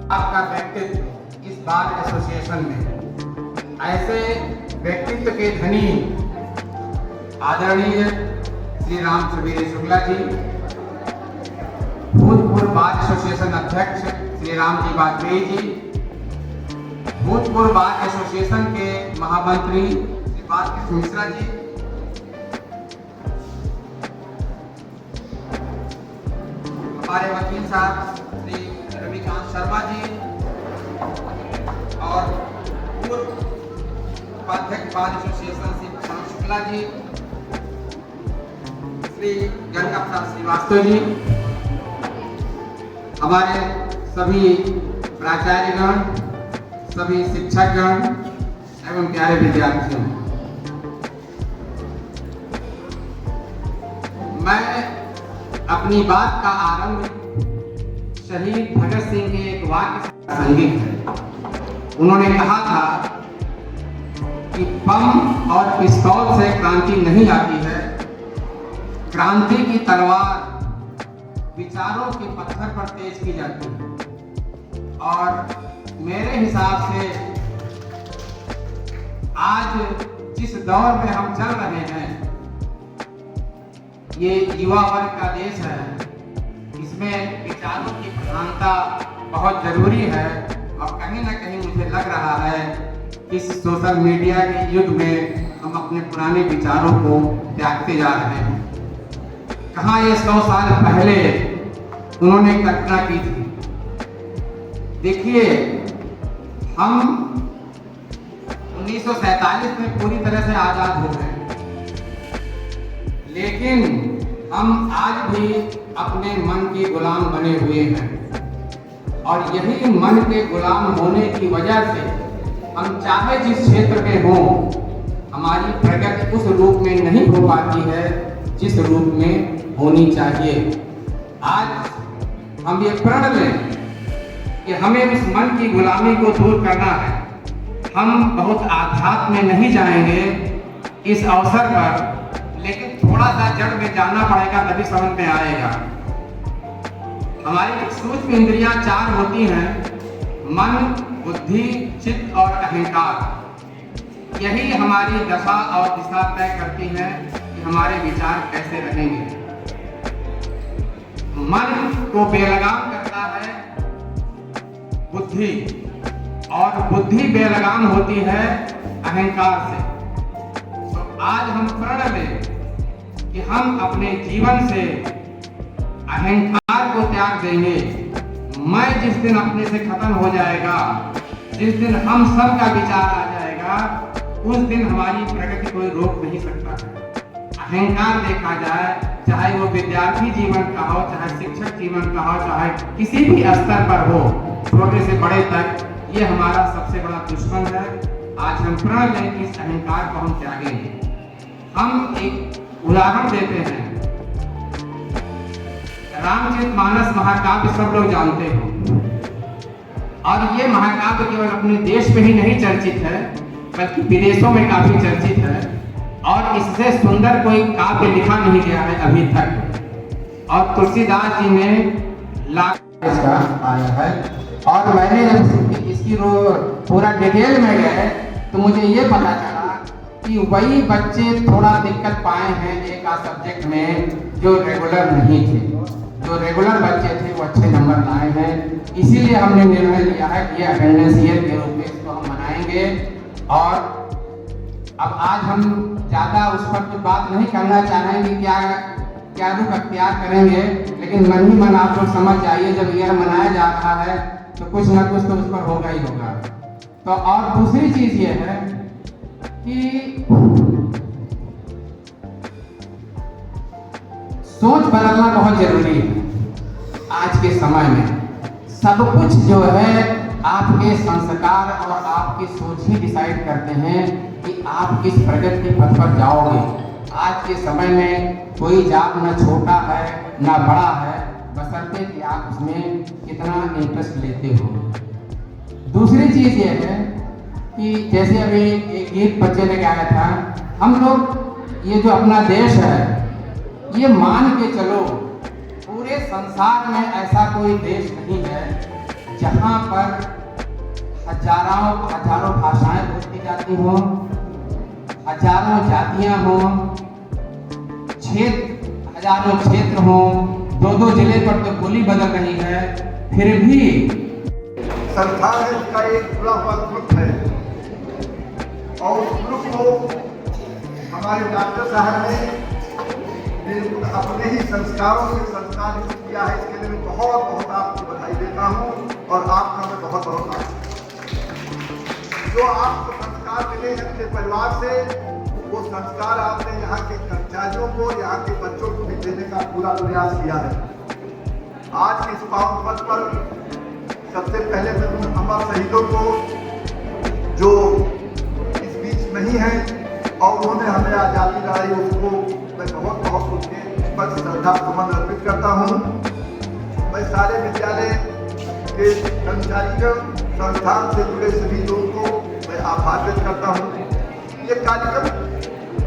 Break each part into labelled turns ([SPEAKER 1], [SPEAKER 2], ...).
[SPEAKER 1] आपका व्यक्तित्व इस बार एसोसिएशन में ऐसे व्यक्तित्व के धनी आदरणीय श्री राम सवेरे शुक्ला जी, भूतपूर्व बार एसोसिएशन अध्यक्ष श्री राम जी वाजपेयी जी, भूतपूर्व बार एसोसिएशन के महामंत्री श्री बालकृष्ण मिश्रा जी, हमारे वकील साहब श्री रविकांत शर्मा जी और पूर्व उपाध्यक्ष बार एसोसिएशन श्री प्रशांत शुक्ला जी, श्री गंगा प्रसाद श्रीवास्तव जी, हमारे सभी प्राचार्यगण, सभी शिक्षकगण एवं प्यारे विद्यार्थियों, मैं अपनी बात का आरंभ शहीद भगत सिंह के एक वाक्य से प्रासंगिक है। उन्होंने कहा था कि बम और पिस्तौल से क्रांति नहीं आती है, क्रांति की तलवार विचारों के पत्थर पर तेज की जाती है। और मेरे हिसाब से आज जिस दौर में हम चल रहे हैं, ये युवा वर्ग का देश है, इसमें विचारों की प्रधानता बहुत जरूरी है। और कहीं ना कहीं मुझे लग रहा है कि इस सोशल मीडिया के युग में हम अपने पुराने विचारों को त्यागते जा रहे हैं। कहाँ ये 100 साल पहले उन्होंने कल्पना की थी। देखिए, हम 1947 में पूरी तरह से आजाद हो गए, लेकिन हम आज भी अपने मन के गुलाम बने हुए हैं। और यही मन के गुलाम होने की वजह से हम चाहे जिस क्षेत्र में हो, हमारी प्रगति उस रूप में नहीं हो पाती है जिस रूप में होनी चाहिए। आज हम ये प्रण लें कि हमें उस मन की गुलामी को दूर करना है। हम बहुत आध्यात्म में नहीं जाएंगे इस अवसर पर, लेकिन थोड़ा सा जड़ में जाना पड़ेगा, तभी समझ में आएगा। हमारी सूक्ष्म इंद्रियां 4 होती हैं: मन, बुद्धि, चित्त और अहंकार। यही हमारी दशा और दिशा तय करती है कि हमारे विचार कैसे रहेंगे। मन को बेलगाम करता है बुद्धि, और बुद्धि बेलगाम होती है अहंकार से। तो आज हम प्रण लें कि हम अपने जीवन से अहंकार को त्याग देंगे। मैं जिस दिन अपने से खत्म हो जाएगा, जिस दिन हम सब का विचार आ जाएगा, उस दिन हमारी प्रगति कोई रोक नहीं सकता है। अहंकार देखा जाए, चाहे वो विद्यार्थी जीवन का हो, चाहे शिक्षक जीवन का हो, चाहे किसी भी स्तर पर हो, छोटे से बड़े तक, ये हमारा सबसे बड़ा दुश्मन है। आज हम प्रण लें कि इस अहंकार को हम त्यागेंगे। हम एक उदाहरण देते हैं, रामचरितमानस महाकाव्य सब लोग जानते हो, और ये महाकाव्य केवल अपने देश में ही नहीं चर्चित है, बल्कि विदेशों में काफी चर्चित है। और इससे सुंदर कोई काव्य लिखा नहीं गया है अभी तक। और तुलसीदास जी ने लाख इसका आया है। और मैंने जब इसकी पूरा डिटेल में गए तो मुझे ये पता चला कि वही बच्चे थोड़ा दिक्कत पाए हैं एक आध सब्जेक्ट में जो रेगुलर नहीं थे। जो रेगुलर बच्चे थे वो अच्छे नंबर लाए हैं। इसीलिए हमने निर्णय लिया है कि अटेंडेंस ईयर के रूप में इसको हम मनाएंगे। और अब आज हम ज़्यादा उस पर तो बात नहीं करना चाहेंगे, क्या रुख अख्तियार करेंगे, लेकिन मन ही मन आप लोग समझ जाइए, जब ईयर मनाया जा रहा है तो कुछ ना कुछ तो उस पर होगा ही होगा। तो और दूसरी चीज़ ये है कि सोच बदलना बहुत जरूरी है। आज के समय में सब कुछ जो है आपके संस्कार और आपकी सोच ही डिसाइड करते हैं कि आप किस प्रगति के पथ पर जाओगे। आज के समय में कोई जात न छोटा है न बड़ा है, बशर्ते कि आप उसमें कितना इंटरेस्ट लेते हो। दूसरी चीज़ ये है कि जैसे अभी एक गीत बच्चे ने गाया था, हम लोग ये जो अपना देश है, ये मान के चलो पूरे संसार में ऐसा कोई देश नहीं है जहाँ पर हजारों भाषाएं बोली जाती हों, हजारों जातियां हों, हजारों क्षेत्र हों, दो जिले पर तो बोली बदल रही है, फिर भी
[SPEAKER 2] संस्थान है उसका एक जुड़ा हुआ ग्रुप है और उस ग्रुप को हमारे डॉक्टर साहब ने अपने ही संस्कारों से संस्कार किया है। इसके लिए मैं बहुत बहुत आपको बधाई देता हूँ और आपका मैं बहुत बहुत जो आपको संस्कार मिले हैं अपने परिवार से, वो संस्कार आपने यहाँ के कर्मचारियों को, यहाँ के बच्चों को भी देने का पूरा प्रयास किया है। आज के इस पावन पद पर सबसे पहले मैं उन अमर शहीदों को जो इस बीच नहीं है और उन्होंने हमें आजादी दिलाई, उसको मैं बहुत बहुत उनके पर श्रद्धा सुमन अर्पित करता हूँ। मैं सारे विद्यालय के कर्मचारीगण, संस्थान से जुड़े सभी लोगों को मैं आभार व्यक्त करता हूँ। ये कार्यक्रम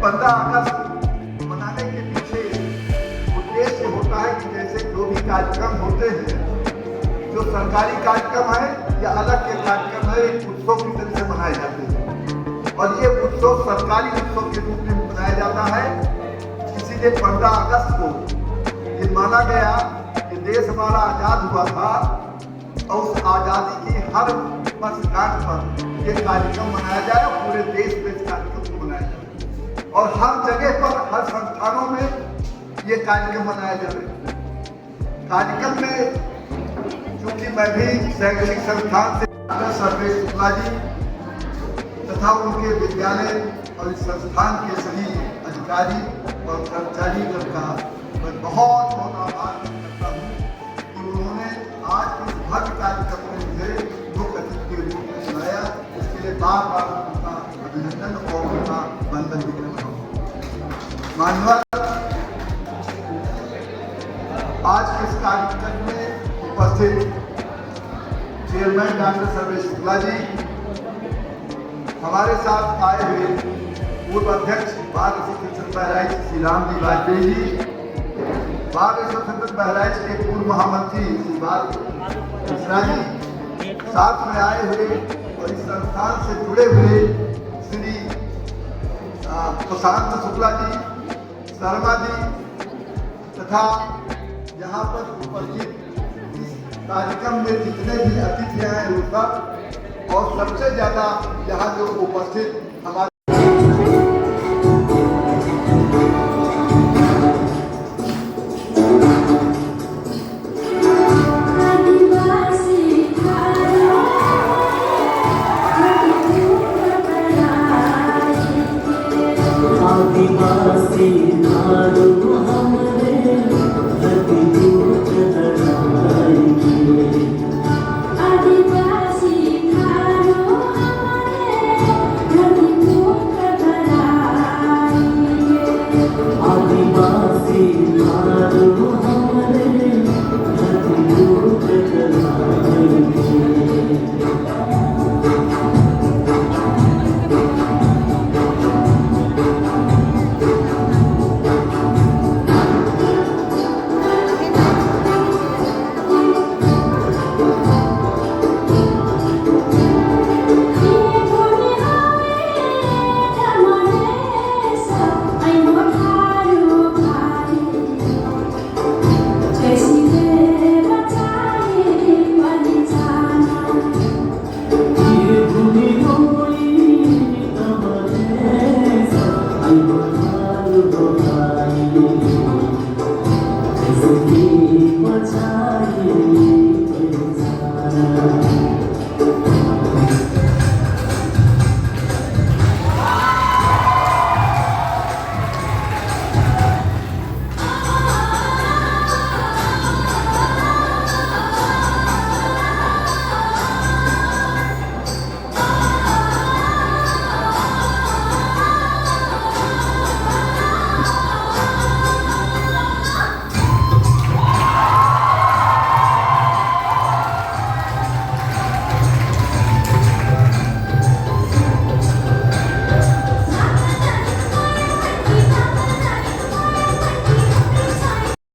[SPEAKER 2] 15 अगस्त मनाने के पीछे उद्देश्य होता है कि जैसे जो भी कार्यक्रम होते हैं, जो सरकारी कार्यक्रम है या अलग के कार्यक्रम है, एक उत्सव की तरह से मनाए जाते हैं और ये उत्सव सरकारी उत्सव के रूप में मनाया जाता है। इसीलिए 15 अगस्त को ये माना गया कि देश हमारा आजाद हुआ था और उस आजादी की हर वर्षगांठ पर ये कार्यक्रम मनाया जाए और पूरे देश में इस कार्यक्रम को मनाया जाए और हर जगह पर, हर संस्थानों में ये कार्यक्रम मनाया जाए। कार्यक्रम में चूंकि मैं भी शैक्षणिक संस्थान से डॉक्टर सर्वेश शुक्ला जी तथा उनके विद्यालय और इस संस्थान के सभी अधिकारी और कर्मचारी का मैं बहुत बहुत आभार करता हूँ कि उन्होंने आज इस भव्य कार्यक्रम में मुझे मुख्य अतिथि के रूप में बुलाया। इसके लिए बार बार उनका अभिनंदन और उनका वंदन भी करता हूँ। मान्यवर, आज के इस कार्यक्रम में उपस्थित चेयरमैन डॉक्टर सर्वेश शुक्ला जी, हमारे साथ आए हुए पूर्व अध्यक्ष बाल स्वतंत्र बहराइच श्री राम जी वाजपेयी जी, बाल स्वतंत्र बहराइच के पूर्व महामंत्री श्री बाल मिश्रा जी, साथ में आए हुए और इस संस्थान से जुड़े हुए श्री प्रशांत शुक्ला जी, शर्मा जी तथा यहाँ पर उपस्थित इस कार्यक्रम में जितने भी अतिथि हैं उन सब, और सबसे ज्यादा यहाँ जो उपस्थित हमारे